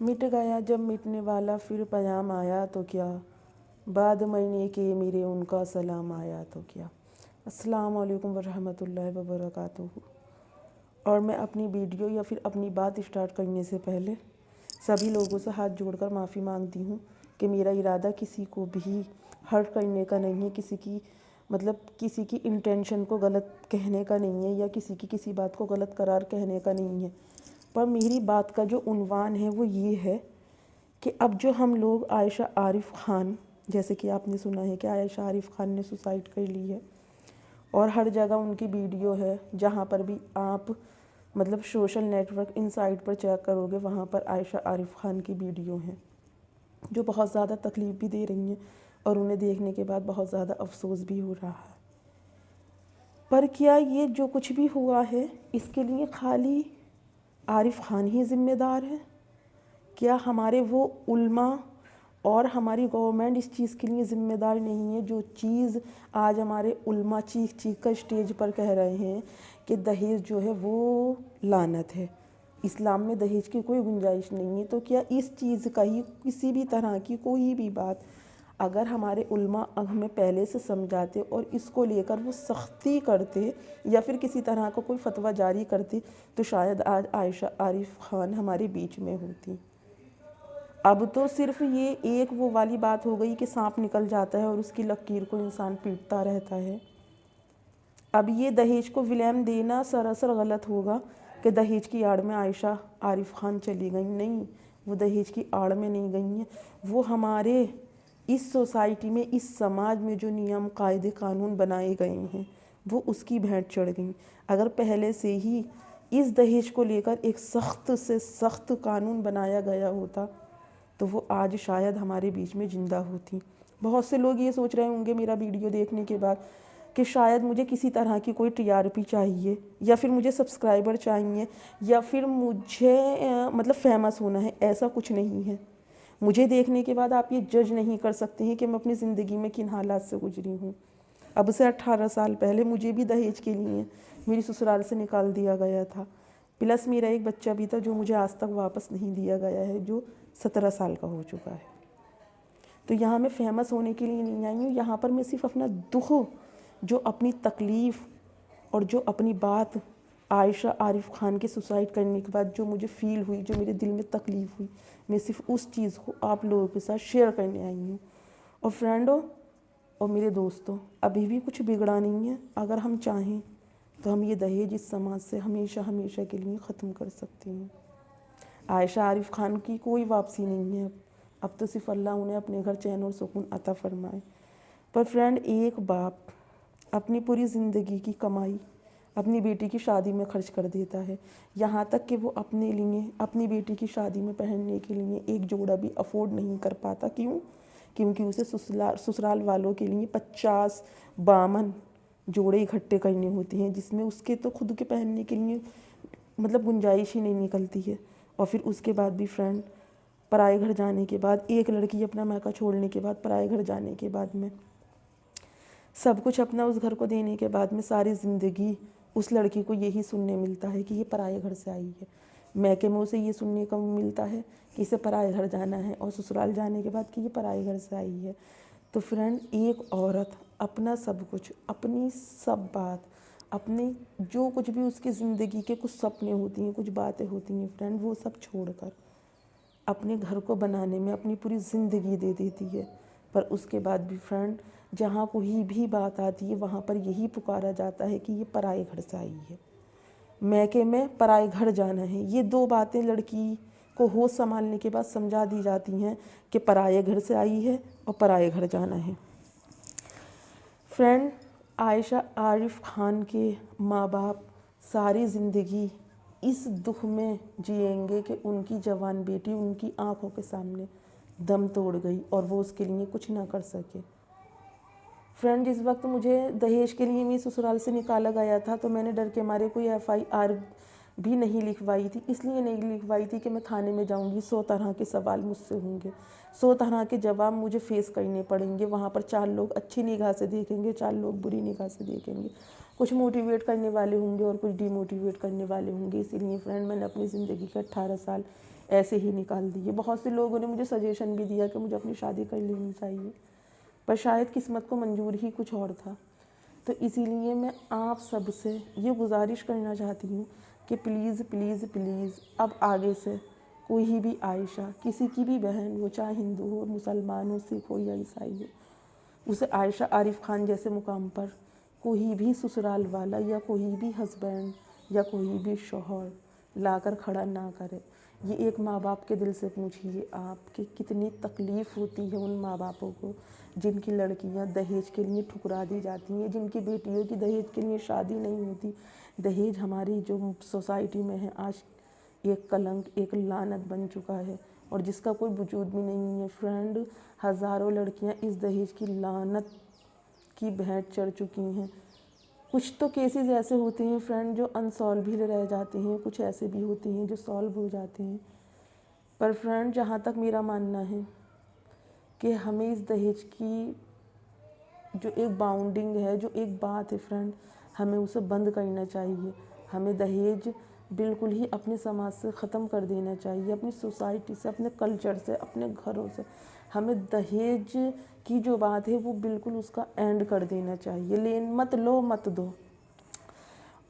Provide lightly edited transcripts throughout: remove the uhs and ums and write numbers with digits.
مٹ گیا جب مٹنے والا پھر پیام آیا تو کیا، بعد مرنے کے میرے ان کا سلام آیا تو کیا۔ السلام علیکم ورحمۃ اللہ وبرکاتہ۔ اور میں اپنی ویڈیو یا پھر اپنی بات اسٹارٹ کرنے سے پہلے سبھی لوگوں سے ہاتھ جوڑ کر معافی مانگتی ہوں کہ میرا ارادہ کسی کو بھی ہرٹ کرنے کا نہیں ہے، کسی کی انٹینشن کو غلط کہنے کا نہیں ہے، یا کسی بات کو غلط قرار کہنے کا نہیں ہے۔ پر میری بات کا جو عنوان ہے وہ یہ ہے کہ اب جو ہم لوگ عائشہ عارف خان، جیسے کہ آپ نے سنا ہے کہ عائشہ عارف خان نے سوسائڈ کر لی ہے، اور ہر جگہ ان کی ویڈیو ہے، جہاں پر بھی آپ social networking site پر چیک کرو گے وہاں پر عائشہ عارف خان کی ویڈیو ہیں جو بہت زیادہ تکلیف بھی دے رہی ہیں، اور انہیں دیکھنے کے بعد بہت زیادہ افسوس بھی ہو رہا ہے۔ پر کیا یہ جو کچھ بھی ہوا ہے اس کے لیے خالی عارف خان ہی ذمہ دار ہے؟ کیا ہمارے وہ علماء اور ہماری گورنمنٹ اس چیز کے لیے ذمہ دار نہیں ہے؟ جو چیز آج ہمارے علماء چیخ چیخ کر اسٹیج پر کہہ رہے ہیں کہ دہیج جو ہے وہ لعنت ہے، اسلام میں دہیج کی کوئی گنجائش نہیں ہے، تو کیا اس چیز کا ہی کسی بھی طرح کی کوئی بھی بات اگر ہمارے علماء ہمیں پہلے سے سمجھاتے اور اس کو لے کر وہ سختی کرتے یا پھر کسی طرح کا کوئی فتویٰ جاری کرتے تو شاید آج عائشہ عارف خان ہمارے بیچ میں ہوتی۔ اب تو صرف یہ ایک وہ والی بات ہو گئی کہ سانپ نکل جاتا ہے اور اس کی لکیر کو انسان پیٹتا رہتا ہے۔ اب یہ دہیج کو ولیم دینا سراسر غلط ہوگا کہ دہیج کی آڑ میں عائشہ عارف خان چلی گئیں۔ نہیں، وہ دہیج کی آڑ میں نہیں گئی ہیں، وہ ہمارے اس سوسائٹی میں، اس سماج میں جو نیم قاعدے قانون بنائے گئے ہیں وہ اس کی بھینٹ چڑھ گئیں۔ اگر پہلے سے ہی اس دہیج کو لے کر ایک سخت سے سخت قانون بنایا گیا ہوتا تو وہ آج شاید ہمارے بیچ میں زندہ ہوتی۔ بہت سے لوگ یہ سوچ رہے ہوں گے میرا ویڈیو دیکھنے کے بعد کہ شاید مجھے کسی طرح کی کوئی ٹی آر پی چاہیے، یا پھر مجھے سبسکرائبر چاہیے، یا پھر مجھے فیمس ہونا ہے۔ ایسا کچھ نہیں ہے۔ مجھے دیکھنے کے بعد آپ یہ جج نہیں کر سکتے ہیں کہ میں اپنی زندگی میں کن حالات سے گزری ہوں۔ اب سے 18 سال پہلے مجھے بھی دہیج کے لیے میری سسرال سے نکال دیا گیا تھا، پلس میرا ایک بچہ بھی تھا جو مجھے آج تک واپس نہیں دیا گیا ہے، جو 17 سال کا ہو چکا ہے۔ تو یہاں میں فیمس ہونے کے لیے نہیں آئی ہوں، یہاں پر میں صرف اپنا دکھ، جو اپنی تکلیف اور جو اپنی بات عائشہ عارف خان کے سوسائڈ کرنے کے بعد جو مجھے فیل ہوئی، جو میرے دل میں تکلیف ہوئی، میں صرف اس چیز کو آپ لوگوں کے ساتھ شیئر کرنے آئی ہوں۔ اور فرینڈوں اور میرے دوستوں، ابھی بھی کچھ بگڑا نہیں ہے۔ اگر ہم چاہیں تو ہم یہ دہیج اس سماج سے ہمیشہ ہمیشہ کے لیے ختم کر سکتے ہیں۔ عائشہ عارف خان کی کوئی واپسی نہیں ہے، اب تو صرف اللہ انہیں اپنے گھر چین اور سکون عطا فرمائے۔ پر فرینڈ، ایک باپ اپنی پوری زندگی کی کمائی اپنی بیٹی کی شادی میں خرچ کر دیتا ہے، یہاں تک کہ وہ اپنے لیے اپنی بیٹی کی شادی میں پہننے کے لیے ایک جوڑا بھی افورڈ نہیں کر پاتا۔ کیوں؟ کیونکہ اسے سسرال والوں کے لیے 50-52 جوڑے اکٹھے کرنے ہوتے ہیں، جس میں اس کے تو خود کے پہننے کے لیے گنجائش ہی نہیں نکلتی ہے۔ اور پھر اس کے بعد بھی فرینڈ، پرائے گھر جانے کے بعد، ایک لڑکی اپنا میکہ چھوڑنے کے بعد، پرائے گھر جانے کے بعد میں سب کچھ اپنا اس گھر کو دینے کے بعد میں ساری زندگی اس لڑکی کو یہی سننے ملتا ہے کہ یہ پرائے گھر سے آئی ہے۔ میکے میں اسے یہ سننے کو ملتا ہے کہ اسے پرائے گھر جانا ہے، اور سسرال جانے کے بعد کہ یہ پرائے گھر سے آئی ہے۔ تو فرینڈ، ایک عورت اپنا سب کچھ، اپنی سب بات، اپنی جو کچھ بھی اس کی زندگی کے کچھ سپنے ہوتی ہیں، کچھ باتیں ہوتی ہیں فرینڈ، وہ سب چھوڑ کر اپنے گھر کو بنانے میں اپنی پوری زندگی دے دیتی ہے۔ پر اس کے بعد بھی فرینڈ، جہاں کوئی بھی بات آتی ہے وہاں پر یہی پکارا جاتا ہے کہ یہ پرائے گھر سے آئی ہے، میکے میں پرائے گھر جانا ہے۔ یہ دو باتیں لڑکی کو ہوش سنبھالنے کے بعد سمجھا دی جاتی ہیں کہ پرائے گھر سے آئی ہے اور پرائے گھر جانا ہے۔ فرینڈ، عائشہ عارف خان کے ماں باپ ساری زندگی اس دکھ میں جئیں گے کہ ان کی جوان بیٹی ان کی آنکھوں کے سامنے دم توڑ گئی اور وہ اس کے لیے کچھ نہ کر سکے۔ فرینڈ، جس وقت مجھے دہیج کے لیے میری سسرال سے نکالا گیا تھا تو میں نے ڈر کے مارے کوئی FIR بھی نہیں لکھوائی تھی۔ اس لیے نہیں لکھوائی تھی کہ میں تھانے میں جاؤں گی، 100 طرح کے سوال مجھ سے ہوں گے، 100 طرح کے جواب مجھے فیس کرنے پڑیں گے۔ وہاں پر 4 لوگ اچھی نگاہ سے دیکھیں گے، 4 لوگ بری نگاہ سے دیکھیں گے، کچھ موٹیویٹ کرنے والے ہوں گے اور کچھ ڈی موٹیویٹ کرنے والے ہوں گے۔ اسی لیے فرینڈ، میں نے اپنی زندگی کے 18 سال ایسے ہی نکال دیے۔ بہت سے لوگوں نے مجھے سجیشن بھی دیا کہ مجھے اپنی شادی کر لینی چاہیے، پر شاید قسمت کو منظور ہی کچھ اور تھا۔ تو اسی لیے میں آپ سب سے یہ گزارش کرنا چاہتی ہوں کہ پلیز پلیز پلیز اب آگے سے کوئی بھی عائشہ، کسی کی بھی بہن ہو، چاہے ہندو ہو، مسلمان ہو، سکھ ہو یا عیسائی ہو، اسے عائشہ عارف خان جیسے مقام پر کوئی بھی سسرال والا یا کوئی بھی ہسبینڈ یا کوئی بھی شوہر لا کر کھڑا نہ کرے۔ یہ ایک ماں باپ کے دل سے پوچھیے آپ کہ کتنی تکلیف ہوتی ہے ان ماں باپوں کو جن کی لڑکیاں دہیج کے لیے ٹھکرا دی جاتی ہیں، جن کی بیٹیوں کی دہیج کے لیے شادی نہیں ہوتی۔ دہیج ہماری جو سوسائٹی میں ہے آج ایک کلنک، ایک لعنت بن چکا ہے، اور جس کا کوئی وجود بھی نہیں ہے۔ فرینڈ، ہزاروں لڑکیاں اس دہیج کی لعنت کی بھینٹ چڑھ چکی ہیں۔ کچھ تو کیسز ایسے ہوتے ہیں فرینڈ جو انسالو بھی رہ جاتے ہیں، کچھ ایسے بھی ہوتے ہیں جو سالو ہو جاتے ہیں۔ پر فرینڈ، جہاں تک میرا ماننا ہے کہ ہمیں اس دہیج کی جو ایک باؤنڈنگ ہے، جو ایک بات ہے فرینڈ، ہمیں اسے بند کرنا چاہیے۔ ہمیں دہیج بالکل ہی اپنے سماج سے ختم کر دینا چاہیے، اپنی سوسائٹی سے، اپنے کلچر سے، اپنے گھروں سے۔ ہمیں دہیج کی جو بات ہے وہ بالکل اس کا اینڈ کر دینا چاہیے۔ مت لو مت دو۔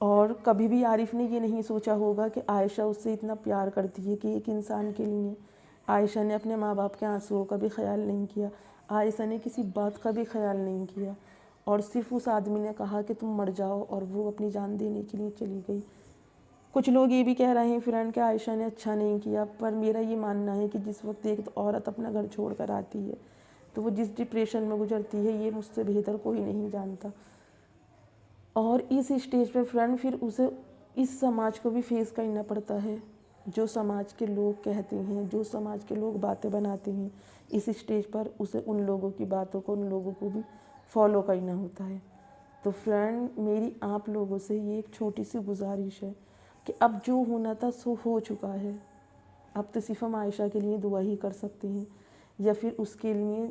اور کبھی بھی عارف نے یہ نہیں سوچا ہوگا کہ عائشہ اس سے اتنا پیار کرتی ہے کہ ایک انسان کے لیے عائشہ نے اپنے ماں باپ کے آنسوؤں کا بھی خیال نہیں کیا، عائشہ نے کسی بات کا بھی خیال نہیں کیا، اور صرف اس آدمی نے کہا کہ تم مر جاؤ، اور وہ اپنی جان دینے کے لیے چلی گئی۔ کچھ لوگ یہ بھی کہہ رہے ہیں فرینڈ کہ عائشہ نے اچھا نہیں کیا، پر میرا یہ ماننا ہے کہ جس وقت ایک عورت اپنا گھر چھوڑ کر آتی ہے تو وہ جس ڈپریشن میں گزرتی ہے یہ مجھ سے بہتر کوئی نہیں جانتا۔ اور اس اسٹیج پہ فرینڈ پھر اسے اس سماج کو بھی فیس کرنا پڑتا ہے، جو سماج کے لوگ کہتے ہیں، جو سماج کے لوگ باتیں بناتے ہیں، اس اسٹیج پر اسے ان لوگوں کی باتوں کو، ان لوگوں کو بھی فالو کرنا ہوتا ہے۔ تو فرینڈ، میری آپ لوگوں سے یہ ایک چھوٹی سی گزارش ہے کہ اب جو ہونا تھا سو ہو چکا ہے۔ اب تو صرف ہم عائشہ کے لیے دعا ہی کر سکتے ہیں، یا پھر اس کے لیے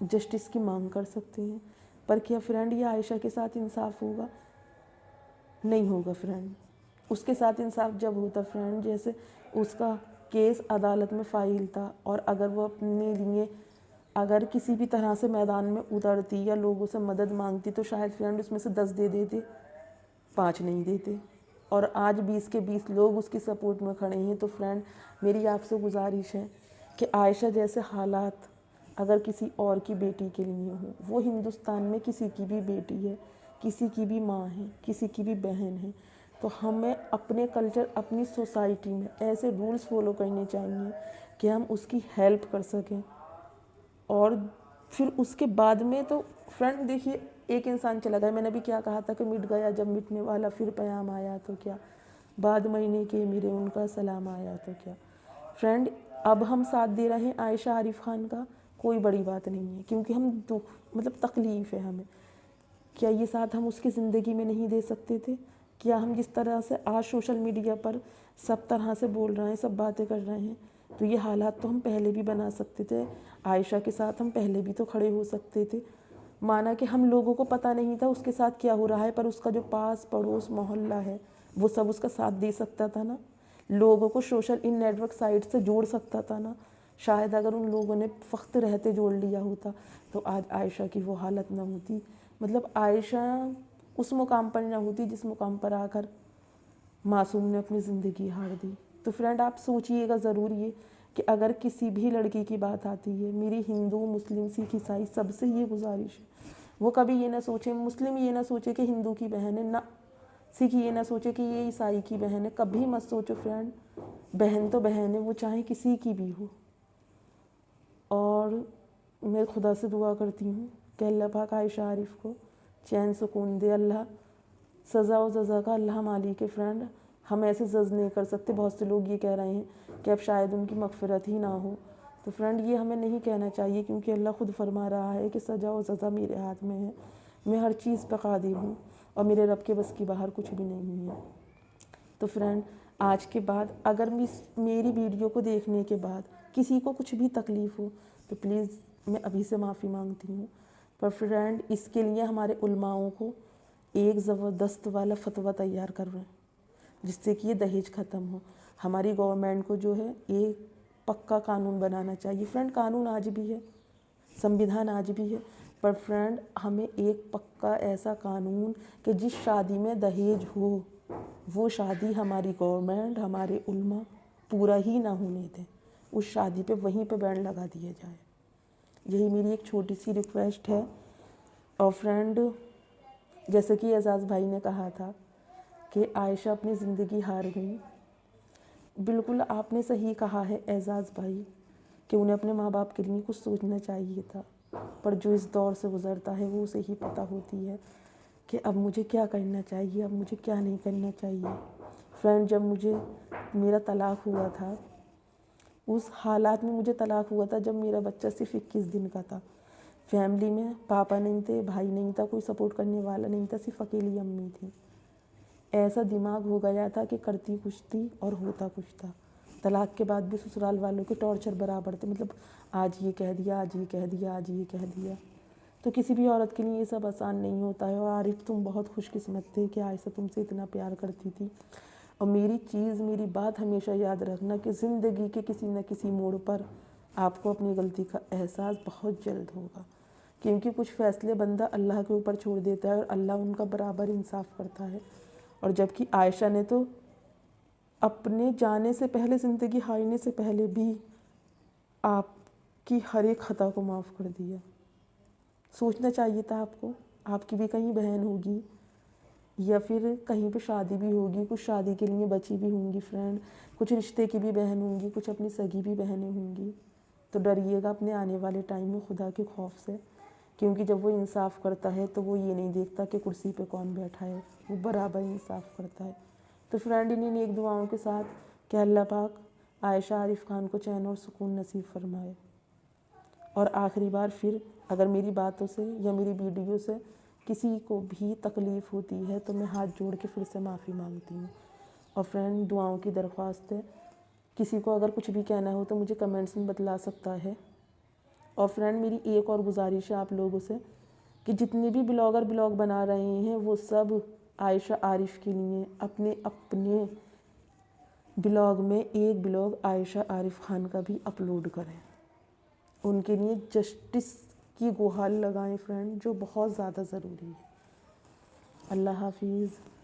جسٹس کی مانگ کر سکتے ہیں۔ پر کیا فرینڈ یہ عائشہ کے ساتھ انصاف ہوگا؟ نہیں ہوگا فرینڈ۔ اس کے ساتھ انصاف جب ہوتا فرینڈ جیسے اس کا کیس عدالت میں فائل تھا، اور اگر وہ اپنے لیے اگر کسی بھی طرح سے میدان میں اترتی یا لوگوں سے مدد مانگتی تو شاید فرینڈ اس میں سے 10 دے دیتے، 5 نہیں دیتے، اور آج 20 کے 20 لوگ اس کی سپورٹ میں کھڑے ہیں۔ تو فرینڈ، میری آپ سے گزارش ہے کہ عائشہ جیسے حالات اگر کسی اور کی بیٹی کے لیے ہوں، وہ ہندوستان میں کسی کی بھی بیٹی ہے، کسی کی بھی ماں ہے، کسی کی بھی بہن ہے، تو ہمیں اپنے کلچر، اپنی سوسائٹی میں ایسے رولز فالو کرنے چاہیے کہ ہم اس کی ہیلپ کر سکیں۔ اور پھر اس کے بعد میں تو فرینڈ دیکھیے، ایک انسان چلا گیا، میں نے بھی کیا کہا تھا کہ مٹ گیا جب مٹنے والا پھر پیام آیا تو کیا، بعد مہینے کے میرے ان کا سلام آیا تو کیا۔ فرینڈ، اب ہم ساتھ دے رہے ہیں عائشہ عارف خان کا، کوئی بڑی بات نہیں ہے، کیونکہ ہم تکلیف ہے ہمیں۔ کیا یہ ساتھ ہم اس کی زندگی میں نہیں دے سکتے تھے؟ کیا ہم جس طرح سے آج سوشل میڈیا پر سب طرح سے بول رہے ہیں، سب باتیں کر رہے ہیں، تو یہ حالات تو ہم پہلے بھی بنا سکتے تھے۔ عائشہ کے ساتھ ہم پہلے بھی تو کھڑے ہو سکتے تھے۔ مانا کہ ہم لوگوں کو پتہ نہیں تھا اس کے ساتھ کیا ہو رہا ہے، پر اس کا جو پاس پڑوس محلہ ہے وہ سب اس کا ساتھ دے سکتا تھا نا، لوگوں کو سوشل ان نیٹ ورک سائٹ سے جوڑ سکتا تھا نا۔ شاید اگر ان لوگوں نے وقت رہتے جوڑ لیا ہوتا تو آج عائشہ کی وہ حالت نہ ہوتی، عائشہ اس مقام پر نہ ہوتی جس مقام پر آ کر معصوم نے اپنی زندگی ہار دی۔ تو فرینڈ، آپ سوچئے گا ضرور یہ کہ اگر کسی بھی لڑکی کی بات آتی ہے، میری ہندو، مسلم، سکھ، عیسائی سب سے یہ گزارش ہے، وہ کبھی یہ نہ سوچے، مسلم یہ نہ سوچے کہ ہندو کی بہن ہے، نہ سکھ یہ نہ سوچے کہ یہ عیسائی کی بہن ہے، کبھی مت سوچو فرینڈ۔ بہن تو بہن ہے، وہ چاہے کسی کی بھی ہو۔ اور میں خدا سے دعا کرتی ہوں کہ اللہ پاک عائشہ عارف کو چین سکون دے، اللہ سزا و جزا کا اللہ مالک ہے۔ فرینڈ، ہم ایسے جج نہیں کر سکتے، بہت سے لوگ یہ کہہ رہے ہیں کہ اب شاید ان کی مغفرت ہی نہ ہو، تو فرینڈ یہ ہمیں نہیں کہنا چاہیے، کیونکہ اللہ خود فرما رہا ہے کہ سزا و جزا میرے ہاتھ میں ہے، میں ہر چیز پہ قادر ہوں، اور میرے رب کے بس کی باہر کچھ بھی نہیں ہے۔ تو فرینڈ، آج کے بعد اگر میری ویڈیو کو دیکھنے کے بعد کسی کو کچھ بھی تکلیف ہو تو پلیز میں ابھی سے معافی مانگتی ہوں۔ پر فرینڈ، اس کے لیے ہمارے علماؤں کو ایک زبردست والا فتویٰ تیار کر رہے ہیں جس سے کہ یہ دہیج ختم ہو۔ ہماری گورنمنٹ کو جو ہے ایک پکا قانون بنانا چاہیے۔ فرینڈ قانون آج بھی ہے، سمویدھان آج بھی ہے، پر فرینڈ ہمیں ایک پکا ایسا قانون کہ جس شادی میں دہیج ہو وہ شادی ہماری گورنمنٹ، ہمارے علماء پورا ہی نہ ہونے دیں، اس شادی پہ وہیں پہ بینڈ لگا دیا جائے۔ یہی میری ایک چھوٹی سی ریکویسٹ ہے۔ اور فرینڈ جیسے کہ اعزاز بھائی نے کہا تھا کہ عائشہ اپنی زندگی ہار گئی، بالکل آپ نے صحیح کہا ہے اعزاز بھائی کہ انہیں اپنے ماں باپ کے لیے کچھ سوچنا چاہیے تھا، پر جو اس دور سے گزرتا ہے وہ اسے ہی پتہ ہوتی ہے کہ اب مجھے کیا کرنا چاہیے، اب مجھے کیا نہیں کرنا چاہیے۔ فرینڈ جب میرا طلاق ہوا تھا، اس حالات میں مجھے طلاق ہوا تھا جب میرا بچہ صرف 21 دن کا تھا، فیملی میں پاپا نہیں تھے، بھائی نہیں تھا، کوئی سپورٹ کرنے والا نہیں تھا، صرف اکیلی امی تھی۔ ایسا دماغ ہو گیا تھا کہ کرتی کچھ تھی اور ہوتا کچھ تھا۔ طلاق کے بعد بھی سسرال والوں کے ٹارچر برابر تھے، مطلب آج یہ کہہ دیا، آج یہ کہہ دیا، آج یہ کہہ دیا۔ تو کسی بھی عورت کے لیے یہ سب آسان نہیں ہوتا ہے، اور عارف تم بہت خوش قسمت تھے کہ عائشہ تم سے اتنا پیار کرتی تھی۔ اور میری بات ہمیشہ یاد رکھنا کہ زندگی کے کسی نہ کسی موڑ پر آپ کو اپنی غلطی کا احساس بہت جلد ہوگا، کیونکہ کچھ فیصلے بندہ اللہ کے اوپر چھوڑ دیتا ہے اور اللہ ان کا برابر انصاف کرتا ہے۔ اور جبکہ عائشہ نے تو اپنے جانے سے پہلے، زندگی ہارنے سے پہلے بھی آپ کی ہر ایک خطا کو معاف کر دیا۔ سوچنا چاہیے تھا آپ کو، آپ کی بھی کہیں بہن ہوگی یا پھر کہیں پہ شادی بھی ہوگی، کچھ شادی کے لیے بچی بھی ہوں گی فرینڈ، کچھ رشتے کی بھی بہن ہوں گی، کچھ اپنی سگی بھی بہنیں ہوں گی۔ تو ڈریے گا اپنے آنے والے ٹائم میں خدا کے خوف سے، کیونکہ جب وہ انصاف کرتا ہے تو وہ یہ نہیں دیکھتا کہ کرسی پہ کون بیٹھا ہے، وہ برابر انصاف کرتا ہے۔ تو فرینڈ انہیں نیک دعاؤں کے ساتھ کہ اللہ پاک عائشہ عارف خان کو چین اور سکون نصیب فرمائے۔ اور آخری بار پھر اگر میری باتوں سے یا میری ویڈیو سے کسی کو بھی تکلیف ہوتی ہے تو میں ہاتھ جوڑ کے پھر سے معافی مانگتی ہوں۔ اور فرینڈ دعاؤں کی درخواست ہے، کسی کو اگر کچھ بھی کہنا ہو تو مجھے کمنٹس میں بتلا سکتا ہے۔ اور فرینڈ میری ایک اور گزارش ہے آپ لوگوں سے کہ جتنے بھی بلاگر بلاگ بنا رہے ہیں وہ سب عائشہ عارف کے لیے اپنے بلاگ میں ایک بلاگ عائشہ عارف خان کا بھی اپلوڈ کریں، ان کے لیے جسٹس کی گہار لگائیں فرینڈ، جو بہت زیادہ ضروری ہے۔ اللہ حافظ۔